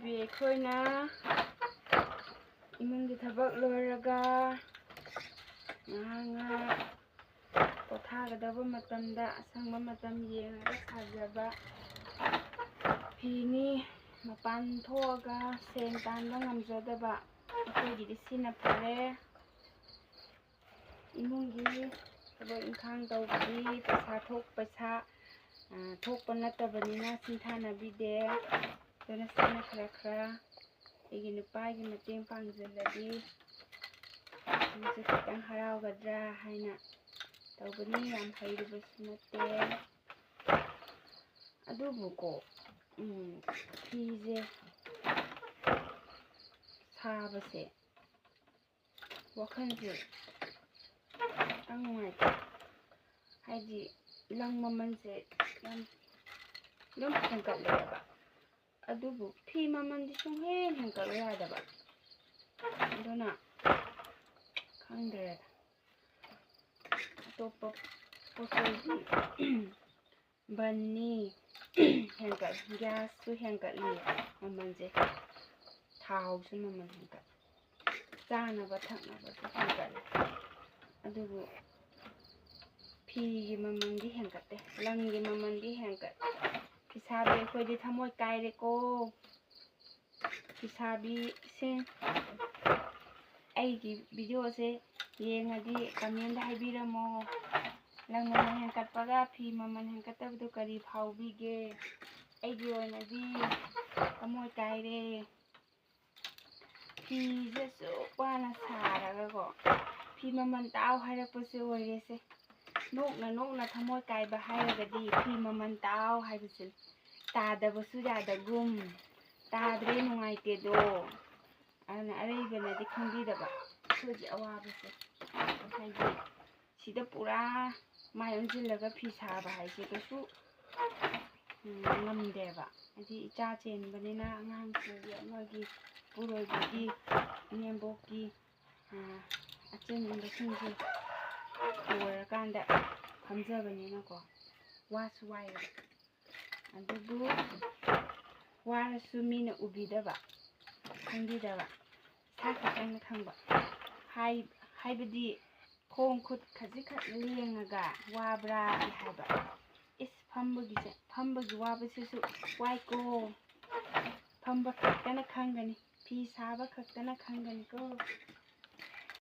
ꯃꯤꯑꯣꯏꯕꯤ ꯑꯩꯈꯣꯏꯅ ꯏꯃꯨꯡꯒꯤ ꯊꯕꯛ ꯂꯣꯏꯔꯒ ꯉꯥꯏꯍꯥꯛ ꯄꯣꯊꯥꯒꯗꯕ ꯃꯇꯝꯗ ꯑꯁꯪꯕ ꯃꯇꯝ ꯌꯦꯡꯉꯒ ꯁꯥꯖꯕ ꯐꯤꯅꯤ. ꯃꯄꯥꯟ ꯊꯣꯛꯑꯒ ꯁꯦꯟ ꯇꯥꯟꯕ ꯉꯝꯖꯗꯕ ꯑꯩꯈꯣꯏꯒꯤꯗꯤ ꯁꯤꯅ ꯐꯔꯦ. ꯏꯃꯨꯡꯒꯤ ꯊꯕꯛ ꯏꯪꯈꯥꯡ ꯇꯧꯕꯗꯤ ꯄꯩꯁꯥ ꯊꯣꯛꯄ ꯅꯠꯇꯕꯅꯤ나 ꯁꯤꯡꯊꯥꯅꯕꯤꯗꯦ. ꯑꯗꯨꯅ ꯁꯤꯅ ꯈꯔ ꯑꯩꯒꯤ ꯅꯨꯄꯥꯒꯤ ꯃꯇꯦꯡ ꯄꯥꯡꯖꯜꯂꯗꯤ ꯃꯤꯁꯨ ꯈꯤꯇꯪ ꯍꯔꯥꯎꯒꯗ꯭ꯔꯥ ꯍꯥꯏꯅ ꯇꯧꯕꯅꯤ. ꯌꯥꯝ ꯍꯩꯔꯨꯕꯁꯨ ꯅꯠꯇꯦ. ꯑꯗꯨꯕꯨꯀꯣ ꯐꯤꯁꯦ ꯁꯥꯕꯁꯦ ꯋꯥꯈꯜꯁꯦ ꯈꯤꯇꯪ ꯅꯨꯡꯉꯥꯏꯇꯦ. ꯍꯥꯏꯗꯤ ꯂꯪ ꯃꯃꯜꯁꯦ ꯑꯗꯨꯝ ꯍꯦꯟꯒꯠꯂꯦꯕ. ꯑꯗꯨꯕꯨ ꯐꯤ ꯃꯃꯜꯗꯤ ꯁꯨꯡꯍꯦꯟ ꯍꯦꯟꯒꯠꯂꯨ ꯌꯥꯗꯕ. ꯑꯗꯨꯅ ꯈꯪꯗ꯭ꯔꯦ. ꯑꯇꯣꯞꯄ ꯄꯣꯠꯆꯩꯗꯤ ꯕꯟꯅꯤ ꯒ꯭ꯌꯥꯁꯁꯨ ꯍꯦꯟꯒꯠꯂꯤ ꯃꯃꯜꯁꯦ. ꯊꯥꯎꯁꯨ ꯃꯃꯜ ꯍꯦꯟꯒꯠꯂꯤ. ꯆꯥꯅꯕ ꯊꯛꯅꯕꯁꯨ ꯍꯦꯟꯒꯠꯂꯤ. ꯑꯗꯨꯕꯨ ꯐꯤꯒꯤ ꯃꯃꯜꯗꯤ ꯍꯦꯟꯒꯠꯇꯦ. ꯂꯪꯒꯤ ꯃꯃꯜꯗꯤ ꯍꯦꯟꯒꯠꯂꯤ. ꯐꯤꯁꯥꯕꯤ ꯑꯩꯈꯣꯏꯗꯤ ꯊꯃꯣꯏ ꯀꯥꯏꯔꯦꯀꯣ. ꯐꯤꯁꯥꯕꯤꯁꯤꯡ ꯑꯩꯒꯤ ꯚꯤꯗꯤꯑꯣꯁꯦ ꯌꯦꯡꯉꯗꯤ ꯀꯃꯦꯟꯗ ꯍꯥꯏꯕꯤꯔꯝꯃꯣ. ꯂꯪ ꯃꯃꯜ ꯍꯦꯟꯒꯠꯄꯒ ꯐꯤ ꯃꯃꯜ ꯍꯦꯟꯒꯠꯇꯕꯗꯨ ꯀꯔꯤ ꯐꯥꯎꯕꯤꯒꯦ? ꯑꯩꯒꯤ ꯑꯣꯏꯅꯗꯤ ꯊꯃꯣꯏ ꯀꯥꯏꯔꯦ. ꯐꯤꯁꯦ ꯁꯨꯛ ꯋꯥꯅ ꯁꯥꯔꯒꯀꯣ ꯐꯤ ꯃꯃꯜ ꯇꯥꯎ ꯍꯥꯏꯔꯛꯄꯁꯦ ꯑꯣꯏꯔꯦꯁꯦ. ꯅꯣꯛꯅ ꯊꯃꯣꯏ ꯀꯥꯏꯕ ꯍꯥꯏꯔꯒꯗꯤ ꯐꯤꯃꯃꯜ ꯇꯥꯎ ꯍꯥꯏꯕꯁꯦ. ꯇꯥꯗꯕꯁꯨ ꯌꯥꯗꯒꯨꯝ ꯇꯥꯗ꯭ꯔꯦ ꯅꯨꯡꯉꯥꯏꯇꯦꯗꯣ. ꯑꯗꯨꯅ ꯑꯔꯩꯕꯅꯗꯤ ꯈꯪꯕꯤꯗꯕ ꯑꯩꯈꯣꯏꯒꯤ ꯑꯋꯥꯕꯁꯦ. ꯍꯥꯏꯗꯤ ꯁꯤꯗ ꯄꯨꯔꯥ ꯃꯥꯏ ꯑꯣꯟꯁꯤꯜꯂꯒ ꯐꯤ ꯁꯥꯕ ꯍꯥꯏꯁꯦ ꯀꯩꯁꯨ ꯉꯝꯗꯦꯕ. ꯍꯥꯏꯗꯤ ꯏꯆꯥ ꯆꯦꯟꯕꯅꯤꯅ ꯑꯉꯥꯡꯁꯤꯡꯒꯤ ꯑꯃꯒꯤ ꯄꯨꯔꯣꯏꯕꯒꯤ ꯏꯅꯦꯝꯕꯣꯛꯀꯤ ꯑꯆꯤꯟꯕꯁꯤꯡꯁꯦ ꯂꯣꯏꯔꯀꯥꯟꯗ ꯐꯝꯖꯕꯅꯤꯅꯀꯣ ꯋꯥꯁꯨ ꯋꯥꯏꯑꯦꯕ. ꯑꯗꯨꯕꯨ ꯋꯥꯔꯁꯨ ꯃꯤꯅ ꯎꯕꯤꯗꯕ ꯈꯪꯕꯤꯗꯕ ꯏꯁꯥ ꯈꯛꯇꯪꯅ ꯈꯪꯕ. ꯍꯥꯏꯕꯗꯤ ꯈꯣꯡ ꯈꯨꯠ ꯈꯖꯤꯛꯈꯛ ꯂꯦꯡꯉꯒ ꯋꯥꯕ꯭ꯔꯥꯗꯤ ꯍꯥꯏꯕ. ꯐꯝꯕꯒꯤ ꯋꯥꯕꯁꯤꯁꯨ ꯋꯥꯏꯀꯣ. ꯐꯝꯕ ꯈꯛꯇꯅ ꯈꯪꯒꯅꯤ. ꯐꯤ ꯁꯥꯕ ꯈꯛꯇꯅ ꯈꯪꯒꯅꯤꯀꯣ.